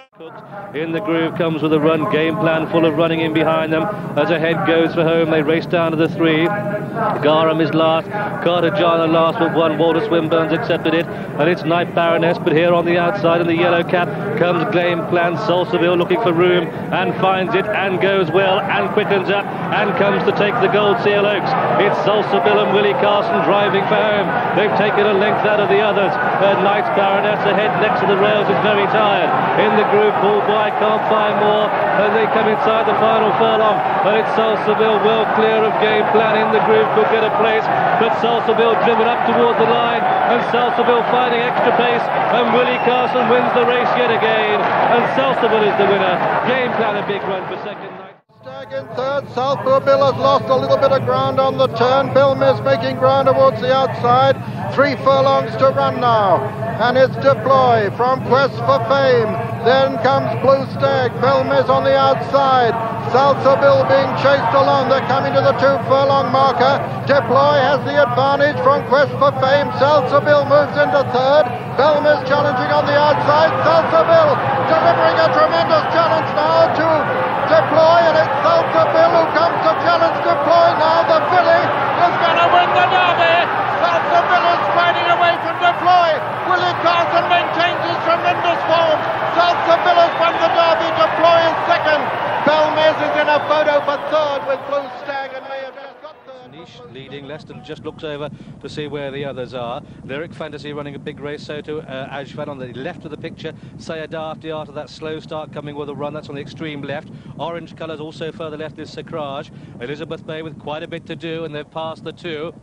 In the groove comes with a run, game plan full of running in behind them. As ahead goes for home, they race down to the 3. Garum is last, Carter John last with 1. Walter Swinburne's accepted it, and it's Night Baroness. But here on the outside in the yellow cap comes game plan. Salsabil looking for room and finds it and goes well and quickens up and comes to take the Gold Seal Oaks. It's Salsabil and Willie Carson driving for home. They've taken a length out of the others. Night Baroness ahead next to the rails is very tired. In the groove, Paul Boy can't find more, and they come inside the final furlong, and it's Salsabil well clear of game plan. In the groove could get a place, but Salsabil driven up towards the line, and Salsabil finding extra pace, and Willie Carson wins the race yet again, and Salsabil is the winner. Game plan a big run for second night. Stag in third. Salsabil has lost a little bit of ground on the turn. Miesque making ground towards the outside. 3 furlongs to run now, and it's Deploy from Quest for Fame. Then comes Blue Stag. Miesque on the outside. Salsabil being chased along. They're coming to the 2 furlong marker. Deploy has the advantage from Quest for Fame. Salsabil moves into third. Miesque challenging on the outside. Salsabil delivering a tremendous challenge now to Deploy, and it's Salsabil who comes to challenge Deploy now. The filly is going to win the derby. Salsabil is fighting away from Deploy. Willie Carson maintains his tremendous form. Salsabil has won the derby. Deploy is second. Miesque is in a photo for third with Blue Stag, and may have just got third. Niche leading. Leston just looks over to see where the others are. Lyric Fantasy running a big race, so to Ajvan on the left of the picture. Sayyedati after that slow start coming with a run, that's on the extreme left. Orange colours also further left is Sacrage. Elizabeth Bay with quite a bit to do, and they've passed the 2.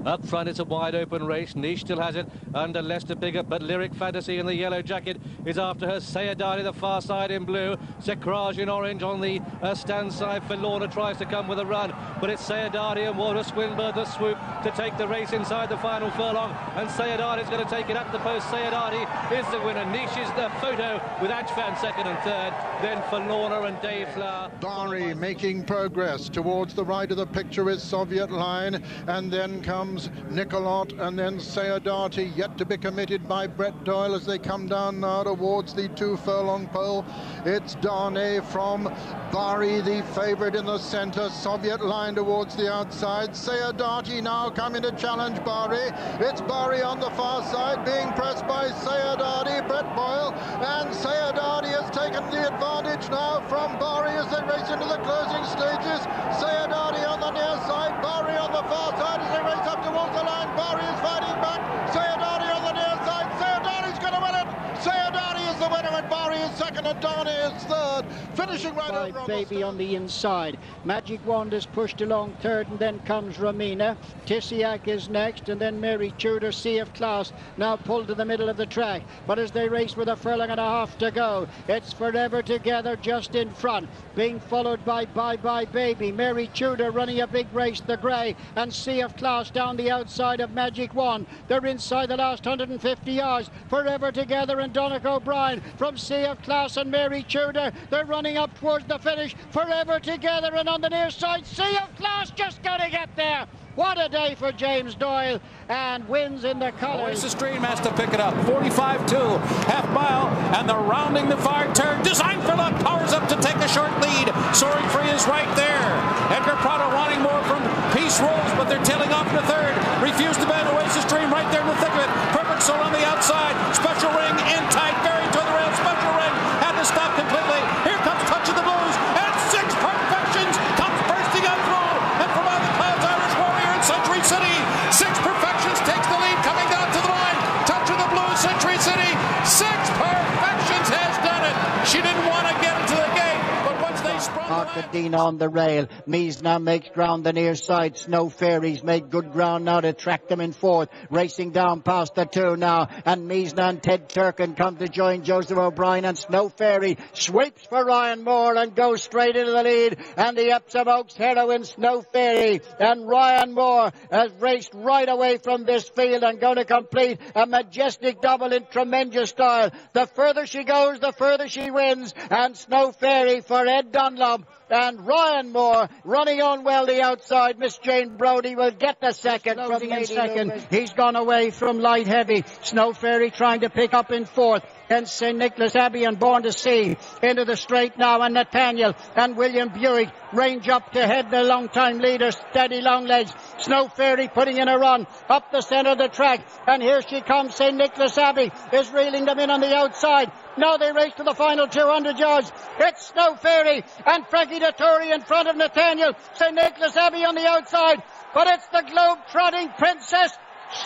Up front, it's a wide open race. Niche still has it under Leicester Bigger, but Lyric Fantasy in the yellow jacket is after her. Sayyedati the far side in blue. Sacrage in orange on the stand side for Lorna, tries to come with a run, but it's Sayyedati and Walter Swinburne the swoop to take the race inside the final furlong, and Sayyedati is going to take it up the post. Sayyedati is the winner. Niche is the photo with Ajvan second and third, then for Lorna and Dave Flower. Dari making progress. Towards the right of the picture is Soviet Line, and then comes Nicolot, and then Sayyedati, yet to be committed by Brett Doyle as they come down now towards the 2 furlong pole. It's Darnay from Bari, the favourite in the centre. Soviet Line towards the outside. Sayyedati now coming to challenge Bari. It's Bari on the far side being pressed by Sayyedati, Brett Boyle, and Sayyedati has taken the advantage now from Bari as they race into the closing stages. Sayyedati on the near side, Bari on the far side as they race up towards the line. Bari is fighting back. Sayyedati on the near side. Sayyedati's going to win it. Sayyedati is the winner, and Bari is second, and Darnay is third. finishing right over on Baby on the inside. Magic Wand is pushed along third, and then comes Romina. Tissiak is next, and then Mary Tudor. Sea of Class now pulled to the middle of the track, but as they race with a furlong and a half to go, it's Forever Together just in front, being followed by Bye Bye Baby. Mary Tudor running a big race, the grey, and Sea of Class down the outside of Magic Wand. They're inside the last 150 yards. Forever Together and Donnacha O'Brien from Sea of Class and Mary Tudor. They're running up towards the finish. Forever Together, and on the near side, Sea of Class just got to get there. What a day for James Doyle, and wins in the colours. Oasis Dream has to pick it up. 45-2, half mile, and they're rounding the far turn. Designed for Luck powers up to take a short lead. Soaring Free is right there. Edgar Prado wanting more from Peace Rolls, but they're tailing off in the third. Refused to bend. Oasis Dream right there in the thick of it. Perfect Soul on the outside. Special Ring in tight, buried to the rail. Special Ring had to stop completely. Here comes Touch of the Blues, and Six Perfections comes bursting out through. And from out the clouds, Irish Warrior in Century City. Six Perfections takes the lead coming down to the line. Touch of the Blues, Century City. Six Perfections has done it. She didn't want to get into the gate, but once they sprung Arkadina on the rail. Miesque makes ground the near side. Snow Fairies make good ground now to track them in fourth. Racing down past the two now. And Miesque and Ted Turkin come to join Joseph O'Brien. And Snow Fairy sweeps for Ryan Moore and goes straight into the lead. And the Epsom Oaks heroine Snow Fairy and Ryan Moore has raced right away from this field and going to complete a majestic double in tremendous style. The further she goes, the further she wins. And Snow Fairy for Ed Dunlop. And Ryan Moore running on well the outside. Miss Jane Brodie will get the second from the second. He's gone away from Light Heavy. Snow Fairy trying to pick up in fourth. Then St. Nicholas Abbey and Born to Sea into the straight now, and Nathaniel and William Buick range up to head the long-time leader, Steady Longlegs. Snow Fairy putting in a run up the centre of the track, and here she comes. St. Nicholas Abbey is reeling them in on the outside. Now they race to the final 200 yards. It's Snow Fairy and Frankie Dettori in front of Nathaniel. St. Nicholas Abbey on the outside, but it's the globe-trotting Princess.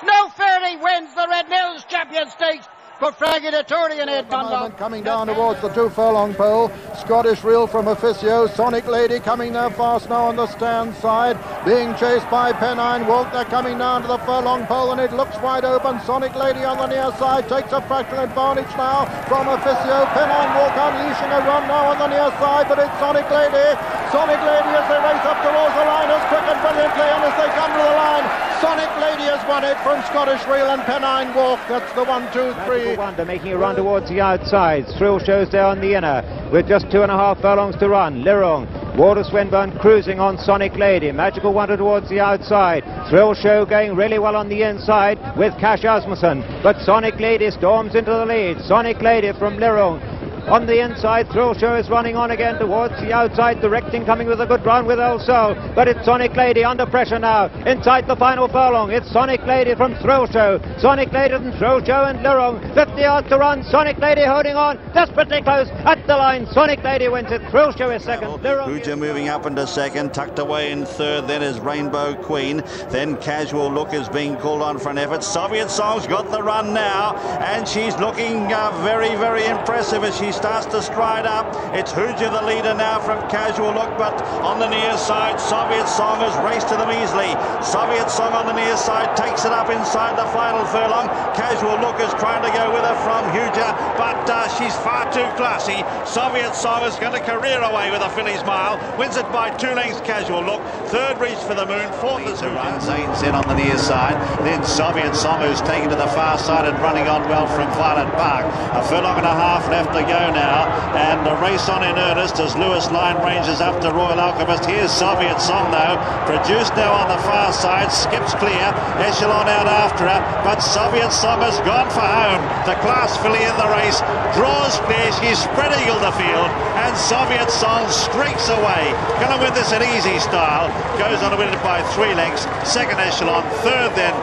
Snow Fairy wins the Red Mills Champion Stakes for Frankie Dettori and Ed Dunlop. Coming down towards the 2 furlong pole. Scottish Reel from Officio. Sonic Lady coming there fast now on the stand side, being chased by Pennine Walk. They're coming down to the furlong pole, and it looks wide open. Sonic Lady on the near side takes a fractional advantage now from Officio. Pennine Walk unleashing a run now on the near side, but it's Sonic Lady. Sonic Lady as they race up towards the line has quickened brilliantly, and as they come to the line, Sonic Lady has won it from Scottish Reel and Pennine Walk. That's the 1, 2, 3. Wonder making a run towards the outside. Thrill Shows there on the inner with just 2.5 furlongs to run. Lirong, Walter Swinburne cruising on Sonic Lady. Magical Wonder towards the outside. Thrill Show going really well on the inside with Cash Asmussen, but Sonic Lady storms into the lead. Sonic Lady from Lirong on the inside. Thrill Show is running on again towards the outside, directing, coming with a good run with El Sol, but it's Sonic Lady under pressure now inside the final furlong. It's Sonic Lady from Thrill Show. Sonic Lady from Thrill Show and Lirong, 50 yards to run. Sonic Lady holding on desperately close at the line. Sonic Lady wins it. Thrill Show is second. Ouija moving up into second, tucked away in third. Then is Rainbow Queen. Then Casual Look is being called on for an effort. Soviet Song's got the run now, and she's looking very, very impressive as she starts to stride up. It's Ouija the leader now from Casual Look, but on the near side, Soviet Song has raced to them easily. Soviet Song on the near side takes it up inside the final furlong. Casual Look is trying to go with her from Ouija, but she's far too classy. Soviet Song is going to career away with a Fillies Mile. Wins it by 2 lengths, Casual Look. Third reach for the Moon. Fourth is Ouija. Zane's in on the near side. Then Soviet Song, who's taken to the far side and running on well from Violet Park. A furlong and a half left to go now, and the race on in earnest as Lewis Line ranges up to Royal Alchemist. Here's Soviet Song though, produced now on the far side, skips clear, Echelon out after her, but Soviet Song has gone for home. The class filly in the race draws clear, she's spread eagle the field, and Soviet Song streaks away. Gonna win this in easy style, goes on to win it by 3 lengths. Second Echelon, third then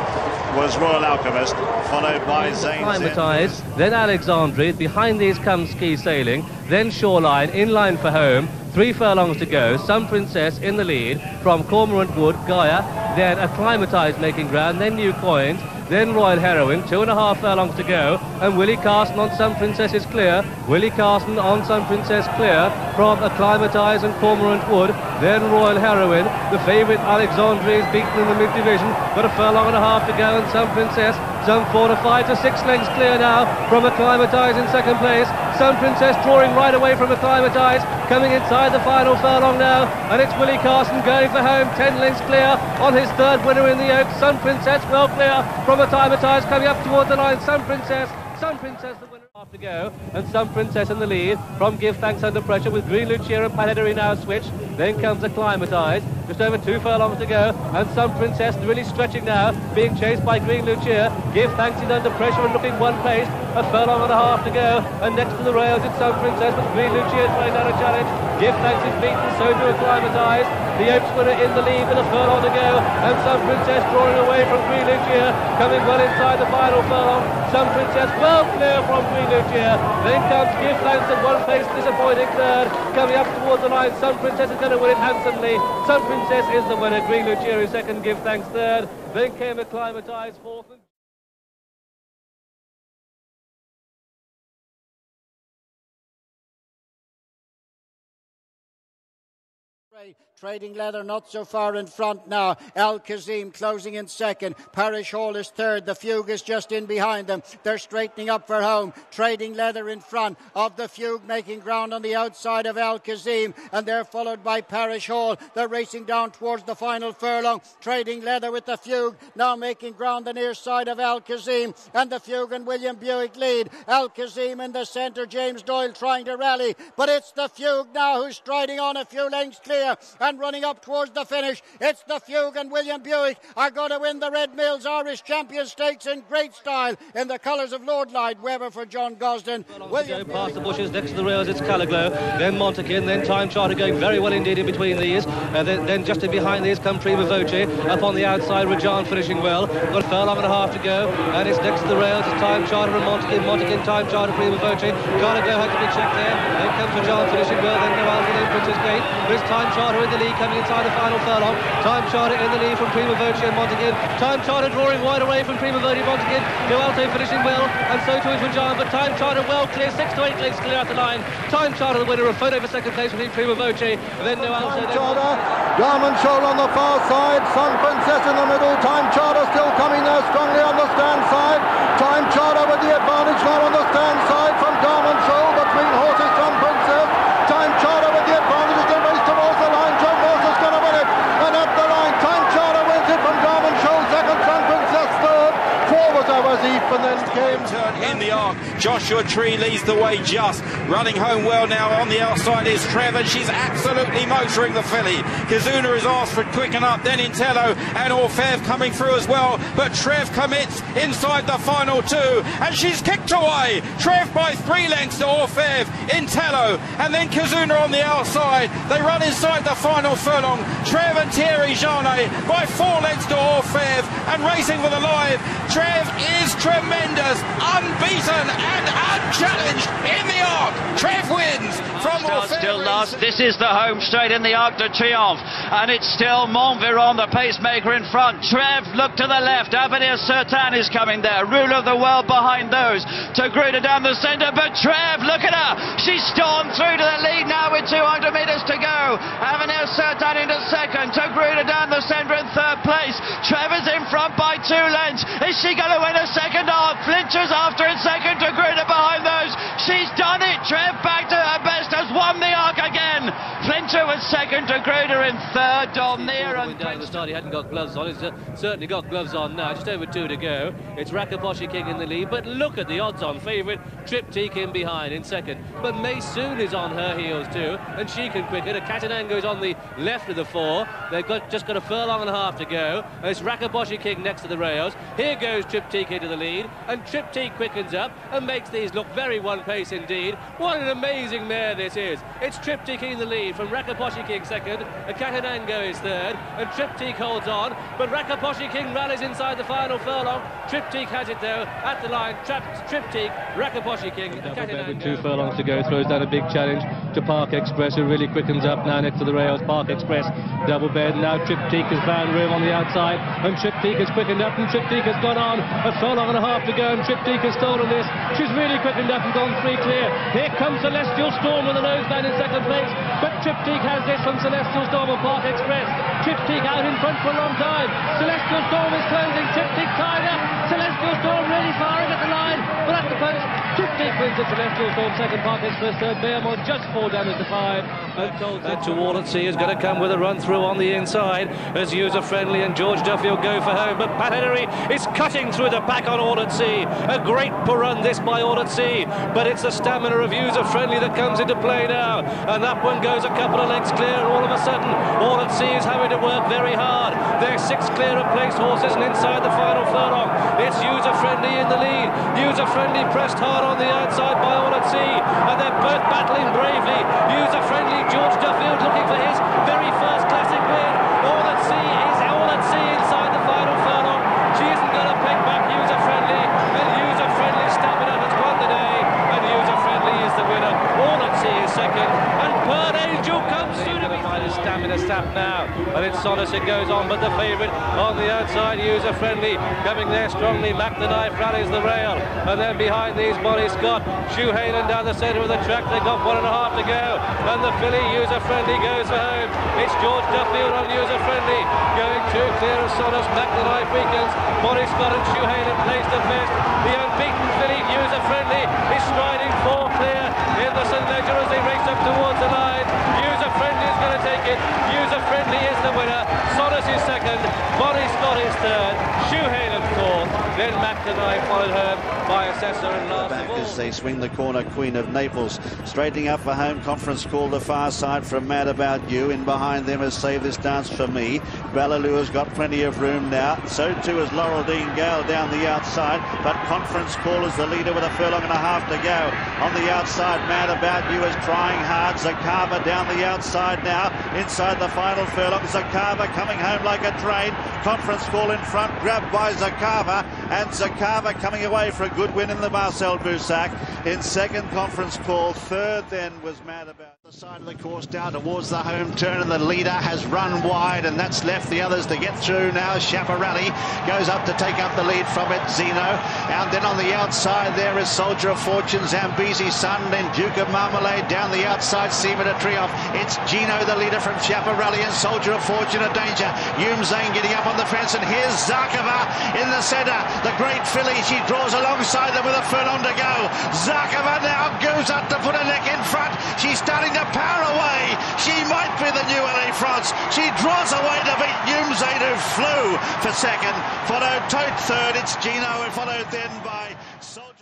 was Royal Alchemist, followed by Zane. Then Alexandria, behind these comes Ski Sailing, then Shoreline, in line for home, 3 furlongs to go. Sun Princess in the lead from Cormorant Wood, Gaia, then Acclimatized making ground, then New Coins, then Royal Heroine, 2.5 furlongs to go, and Willie Carson on Sun Princess is clear. Willie Carson on Sun Princess clear from Acclimatized and Cormorant Wood, then Royal Heroine. The favourite Alexandria is beaten in the mid-division, but 1.5 furlongs to go, and Sun Princess some 4 to 5 to 6 lengths clear now from Acclimatized in second place. Sun Princess drawing right away from Acclimatized, coming inside the final furlong now, and it's Willie Carson going for home, 10 lengths clear on his third winner in the Oaks. Sun Princess well clear from Acclimatized, coming up towards the line. Sun Princess the winner to go, and Sun Princess in the lead from Give Thanks Under Pressure, with Green Lucia and Panettone now switched. Then comes Acclimatized, just over 2 furlongs to go, and Sun Princess really stretching now, being chased by Green Lucia. Give Thanks is under pressure and looking one pace, 1.5 furlongs to go, and next to the rails it's Sun Princess, but Green Lucia is throwing down a challenge. Give Thanks is beaten, so do Acclimatized. The Oaks winner in the lead with 1 furlong to go, and Sun Princess drawing away from Green Lucia, coming well inside the final furlong. Sun Princess well clear from Green Lucia. Then comes Give Thanks at one pace, disappointing third, coming up towards the line. Sun Princess is going to win it handsomely. Sun Princess is the winner. Green Lucia is second, Give Thanks third. Then came Acclimatized fourth. Trading Leather not so far in front now. Al Kazim closing in second. Parish Hall is third. The Fugue is just in behind them. They're straightening up for home. Trading Leather in front of the Fugue, making ground on the outside of Al Kazim, and they're followed by Parish Hall. They're racing down towards the final furlong. Trading Leather with the Fugue now making ground the near side of Al Kazim, and the Fugue and William Buick lead. Al Kazim in the centre, James Doyle trying to rally, but it's the Fugue now who's striding on a few lengths clear and running up towards the finish. It's the Fugue, and William Buick are going to win the Red Mills Irish Champion Stakes in great style in the colours of Lord Lyde Weber for John Gosden. William past the bushes, next to the rails it's Calaglow, then Montekin, then Time Charter going very well indeed in between these, then just in behind these come Prima Voce, up on the outside Rajan finishing well, got 1.5 furlongs to go, and it's next to the rails, it's Time Charter and Montekin, Time Charter, Prima Voce. Calaglow has to be checked there, then comes Rajan finishing well, then Noel, then Princess Gate, but it's Time Charter in the lead coming inside the final furlong. Time Charter in the lead from Prima Voce and Montekin. Time Charter drawing wide away from Prima Voce and Montekin. Noalto finishing well, and so too is Rajan, but Time Charter well clear, 6 to 8 lengths clear out the line. Time Charter the winner, a photo for second place between Prima Voce and then Noalto. Time Charter, Diamond Shoal on the far side, Sun Princess in the middle. Time Charter still coming there strongly on the stand side. Time Charter with the advantage now on the stand side from Diamond Shoal between horses. Sun Princess, Time Charter with the advantage as they race towards the line. Joe Morse is going to win it, and at the line Time Charter wins it from Diamond Shoal second, Sun Princess third. Forward was Eve, and then came turn in the arc. Joshua Tree leads the way just. Running home well now on the outside is Treve, and she's absolutely motoring the filly. Kazuna is asked for quicken up, then Intello and Orfev coming through as well, but Treve commits inside the final 2, and she's kicked away. Treve by 3 lengths to Orfev, Intello, and then Kazuna on the outside. They run inside the final furlong. Treve and Thierry Janet by 4 lengths to Orfev, and racing for the live. Treve is tremendous, unbeaten and unchallenged in the arc. Treve wins from Orfev. Still last. This is the home straight in the Arc de Triomphe, and it's still Montviron, the pacemaker, in front. Treve, look to the left. Avenir Certain is coming there. Rule of the World behind those. Taghrooda down the centre, but Treve, look at her. She's stormed through to the lead now with 200 metres to go. Avenir Certain into second. Taghrooda down the centre in third place. Treve is in front by 2 lengths. Is she going to win a second arc? Flinchers after in second. Taghrooda behind those. She's done it. Treve back to her best, has won the arc again. Flincher was second, Taghrooda in third. Near and down the start, he hadn't got gloves on. He's certainly got gloves on now. Just over 2 to go. It's Rakaposhi King in the lead, but look at the odds-on favourite. Triptyque in behind in second, but Maysoon is on her heels too, and she can quicken. Katanango is on the left of the 4. They've just got 1.5 furlongs to go, and it's Rakaposhi King next to the rails. Here goes Triptyque into the lead, and Triptyque quickens up and makes these look very one pace indeed. What an amazing mare this is. It's Triptyque in the lead from Rakaposhi King second, and Katanango is third, and Triptyque holds on, but Rakaposhi King rallies inside the final furlong. Triptyque has it though at the line. Triptyque, Rakaposhi King, Katanango. 2 furlongs to go, throws down a big challenge. to Park Express, who really quickens up now next to the rails. Park Express double bed. Now Triptyque has found room on the outside, and Triptyque has quickened up, and Triptyque has gone on a furlong and a half to go, and Triptyque has stolen this. She's really quickened up and gone 3 clear. Here comes Celestial Storm with a noseband in second place, but Triptyque has this from Celestial Storm and Park Express. Triptyque out in front for a long time. Celestial Storm is closing. Triptyque tied up. Celestial Storm really firing at the line, but at the post. Triptyque wins at Celestial Storm second, Park Express third. Bearmont just 4 damage to 5. To All at Sea is going to come with a run through on the inside as User Friendly and George Duffield go for home, but Pat Henry is cutting through the pack on All at Sea. A great run this by All at Sea, but it's the stamina of User Friendly that comes into play now, and that one goes a couple of lengths clear, and all of a sudden All at Sea is having to work very hard. They're 6 clear of place horses, and inside the final furlong it's User Friendly in the lead. User Friendly pressed hard on the outside by All at Sea, and they're both battling bravely. User Friendly, George Duffield looking for his very first classic win. All at Sea is All at Sea inside the final furlong. She isn't going to peg back User Friendly, and User Friendly stamina has won the day, and User Friendly is the winner. All at Sea is second, and Bird Angel comes soon to find his stamina sap now, and it's Sonis it goes on, but the favourite on the outside, User Friendly, coming there strongly. Mac the Knife rallies the rail, and then behind these Bonnie Scott, Shoehalen down the centre of the track. They've got 1.5 to go, and the filly User Friendly goes for home. It's George Duffield on User Friendly, going 2 clear of Sonis. Mac the Knife weakens. Bonnie Scott and Shoehalen place the fist. The unbeaten filly User Friendly is striding 4 clear in the St. Ledger as they race up towards the line. User Friendly is going to take it. User Friendly is the winner. Sonis is second. Bonnie Scott is third. Shoehalen fourth. Then Mac the Knife followed her by Assessor, and last back of all, as they swing the corner, Queen of Naples straightening up for home. Conference Call the far side from Mad About You. In behind them is Save This Dance for Me. Ballaloo has got plenty of room now. So too is Laurel Dean Gale down the outside, but Conference Call is the leader with 1.5 furlongs to go. On the outside, Mad About You is trying hard. Zarkava down the outside now. Inside the final furlong, Zarkava coming home like a train. Conference Call in front, grabbed by Zarkava, and Zarkava coming away for a good win in the Marcel Boussac. In second, Conference Call. Third then was Mad About the side of the course down towards the home turn, and the leader has run wide, and that's left the others to get through now. Chaparralli goes up to take up the lead from it, Zeno, and then on the outside there is Soldier of Fortune, Zambezi Sun, then Duke of Marmalade down the outside, Seaman a Trioff. It's Gino the leader from Chaparralli, and Soldier of Fortune a danger. Hume Zane getting up on the fence, and here's Zarkava in the centre. The great filly, she draws alongside them with 1 furlong to go. Zarkava now goes up to put her neck in front. She's starting to power away. She might be the new Allez France. She draws away to beat Hume Zane, who flew for second. Followed Tote third. It's Gino, and followed then by Soldier.